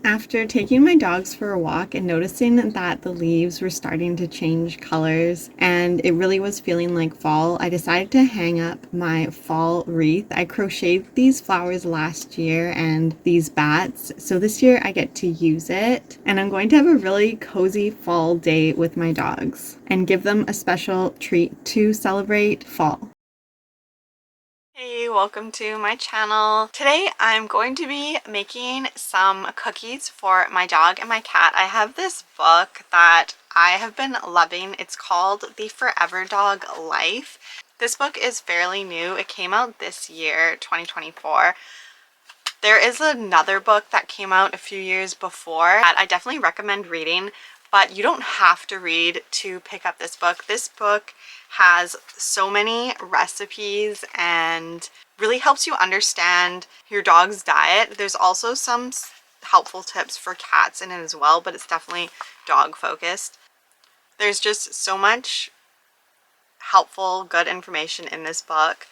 After taking my dogs for a walk and noticing that the leaves were starting to change colors and it really was feeling like fall, I decided to hang up my fall wreath. I crocheted these flowers last year and these bats, so this year I get to use it. And I'm going to have a really cozy fall day with my dogs and give them a special treat to celebrate fall. Hey, welcome to my channel. Today I'm going to be making some cookies for my dog and my cat. I have this book that I have been loving. It's called The Forever Dog Life. This book is fairly new. It came out this year, 2024. There is another book that came out a few years before that I definitely recommend reading, but you don't have to read to pick up this book. This book has so many recipes and really helps you understand your dog's diet. There's also some helpful tips for cats in it as well, but it's definitely dog focused. There's just so much helpful, good information in this book.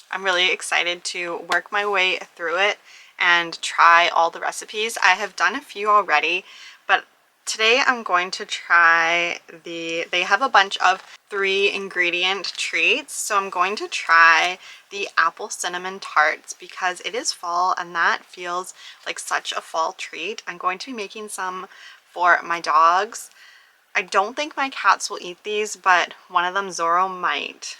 I'm really excited to work my way through it and try all the recipes. I have done a few already, but today I'm going to try they have a bunch of 3-ingredient treats. So I'm going to try the apple cinnamon tarts because it is fall and that feels like such a fall treat. I'm going to be making some for my dogs. I don't think my cats will eat these, but one of them, Zorro, might.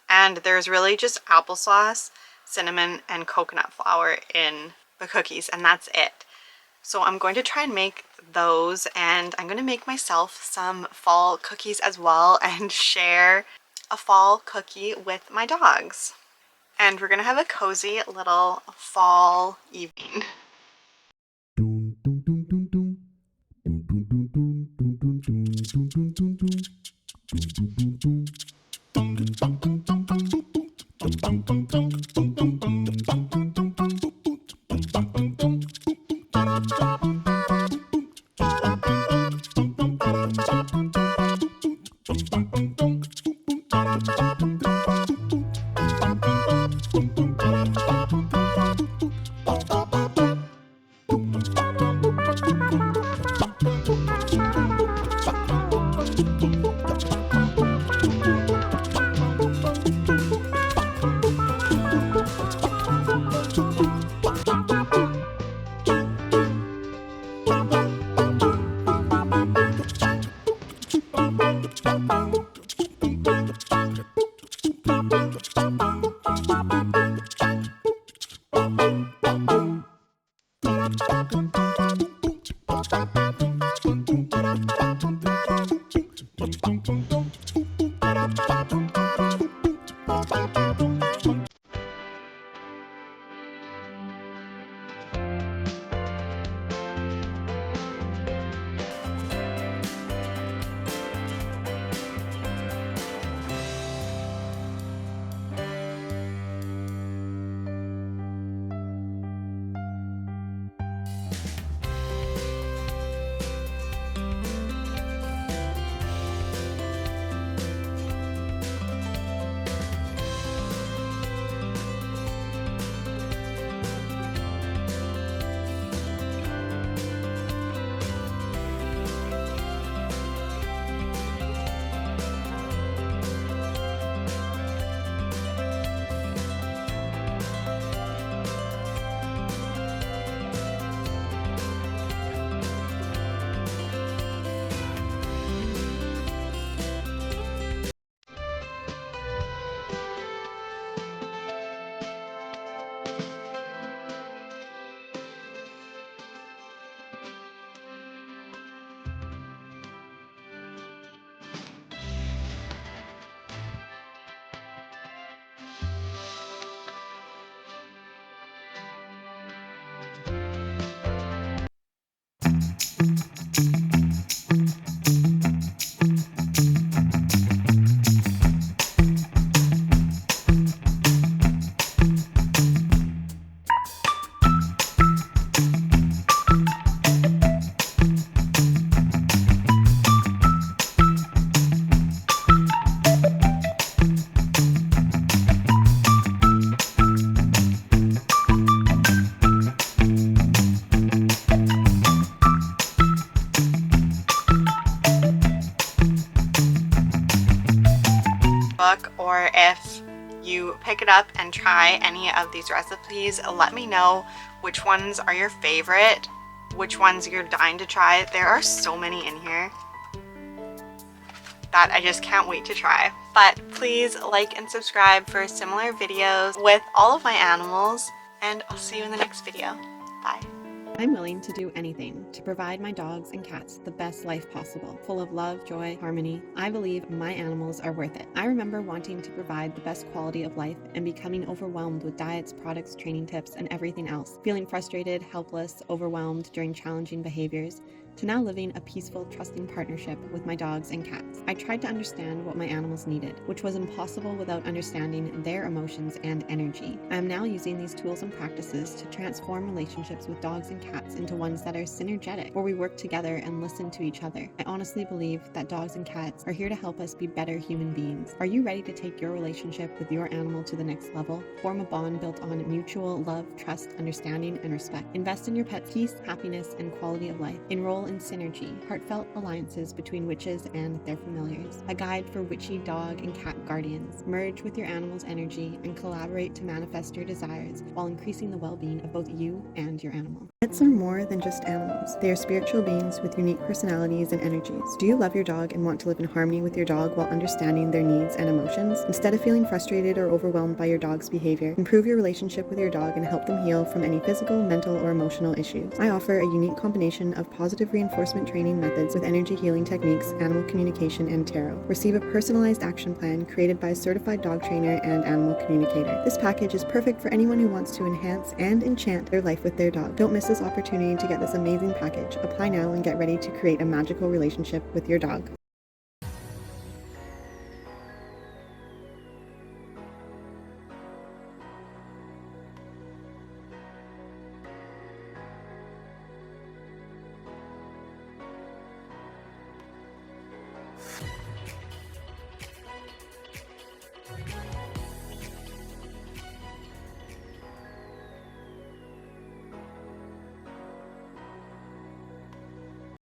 And there's really just applesauce, cinnamon, and coconut flour in the cookies, and that's it. So I'm going to try and make those, and I'm going to make myself some fall cookies as well and share a fall cookie with my dogs. And we're going to have a cozy little fall evening. or if you pick it up and try any of these recipes, let me know which ones are your favorite, which ones you're dying to try. There are so many in here that I just can't wait to try. But please like and subscribe for similar videos with all of my animals, and I'll see you in the next video. Bye. I'm willing to do anything to provide my dogs and cats the best life possible, full of love, joy, harmony. I believe my animals are worth it. I remember wanting to provide the best quality of life and becoming overwhelmed with diets, products, training tips, and everything else, feeling frustrated, helpless, overwhelmed during challenging behaviors, to now living a peaceful, trusting partnership with my dogs and cats. I tried to understand what my animals needed, which was impossible without understanding their emotions and energy. I am now using these tools and practices to transform relationships with dogs and cats into ones that are synergetic, where we work together and listen to each other. I honestly believe that dogs and cats are here to help us be better human beings. Are you ready to take your relationship with your animal to the next level? Form a bond built on mutual love, trust, understanding, and respect. Invest in your pet's peace, happiness, and quality of life. Enroll in Synergy, heartfelt alliances between witches and their familiars. A guide for witchy dog and cat guardians. Merge with your animal's energy and collaborate to manifest your desires while increasing the well-being of both you and your animal. Pets are more than just animals. They are spiritual beings with unique personalities and energies. Do you love your dog and want to live in harmony with your dog while understanding their needs and emotions? Instead of feeling frustrated or overwhelmed by your dog's behavior, improve your relationship with your dog and help them heal from any physical, mental, or emotional issues. I offer a unique combination of positive reinforcement training methods with energy healing techniques, animal communication, and tarot. Receive a personalized action plan created by a certified dog trainer and animal communicator. This package is perfect for anyone who wants to enhance and enchant their life with their dog. Don't miss this opportunity to get this amazing package. Apply now and get ready to create a magical relationship with your dog.